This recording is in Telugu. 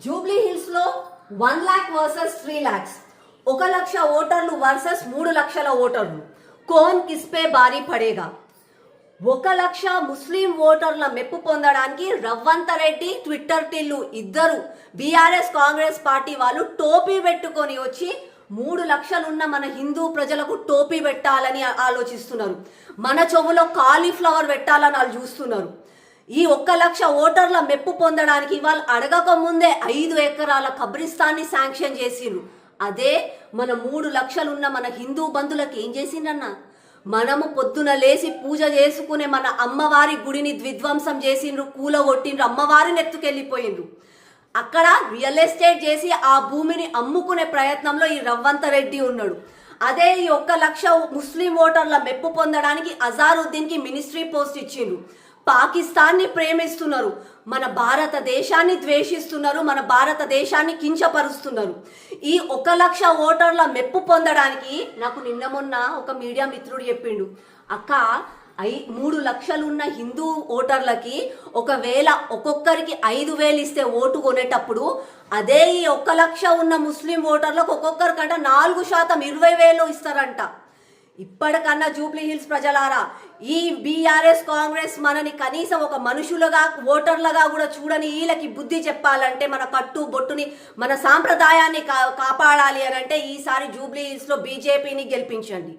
జూబ్లీ హిల్స్ లో 1 लाख వర్సెస్ 3 lakhs, 1 లక్ష ఓటర్లు వర్సెస్ 3 లక్షల ఓటర్లు. కోన్ కిస్పే బారీ పడేగా? 1 లక్ష ముస్లిం ఓటర్ల మెప్పు పొందడానికి రవ్వంత రెడ్డి, ట్విట్టర్ టిల్లు ఇద్దరు బీఆర్ఎస్ కాంగ్రెస్ పార్టీ వాళ్ళు టోపీ పెట్టుకొని వచ్చి 3 లక్షలున్న మన హిందూ ప్రజలకు టోపీ పెట్టాలని ఆలోచిస్తున్నారు. మన చెవులో కాలీఫ్లవర్ పెట్టాలని వాళ్ళు చూస్తున్నారు. ఈ 1 లక్ష ఓటర్ల మెప్పు పొందడానికి వాళ్ళు అడగక ముందే 5 ఎకరాల కబ్రిస్తాన్ని శాంక్షన్ చేసిండ్రు. అదే మన 3 లక్షలున్న మన హిందూ బంధువులకు ఏం చేసిండ్రన్న? మనము పొద్దున లేచి పూజ చేసుకునే మన అమ్మవారి గుడిని విధ్వంసం చేసిండ్రు, కూలగొట్టిండ్రు, అమ్మవారిని ఎత్తుకెళ్ళిపోయిండ్రు. అక్కడ రియల్ ఎస్టేట్ చేసి ఆ భూమిని అమ్ముకునే ప్రయత్నంలో ఈ రవ్వంత రెడ్డి ఉన్నాడు. అదే ఈ 1 లక్ష ముస్లిం ఓటర్ల మెప్పు పొందడానికి అజారుద్దీన్కి మినిస్ట్రీ పోస్ట్ ఇచ్చిండ్రు. పాకిస్తాన్ని ప్రేమిస్తున్నారు, మన భారతదేశాన్ని ద్వేషిస్తున్నారు, మన భారతదేశాన్ని కించపరుస్తున్నారు. ఈ 1 లక్ష ఓటర్ల మెప్పు పొందడానికి నాకు నిన్న మొన్న ఒక మీడియా మిత్రుడు చెప్పిండు, అక్క 3 లక్షలున్న హిందూ ఓటర్లకి ఒకవేళ ఒక్కొక్కరికి 5,000 ఇస్తే ఓటు కొనేటప్పుడు అదే ఈ 1 లక్ష ఉన్న ముస్లిం ఓటర్లకు ఒక్కొక్కరికంట 4% 20,000 ఇస్తారంట. ఇప్పటికన్నా జూబ్లీ హిల్స్ ప్రజలారా, ఈ బీఆర్ఎస్ కాంగ్రెస్ మనని కనీసం ఒక మనుషులుగా ఓటర్లుగా కూడా చూడని వీళ్ళకి బుద్ధి చెప్పాలంటే, మన కట్టు బొట్టుని మన సాంప్రదాయాన్ని కాపాడాలి అని అంటే ఈసారి జూబ్లీ హిల్స్లో బీజేపీని గెలిపించండి.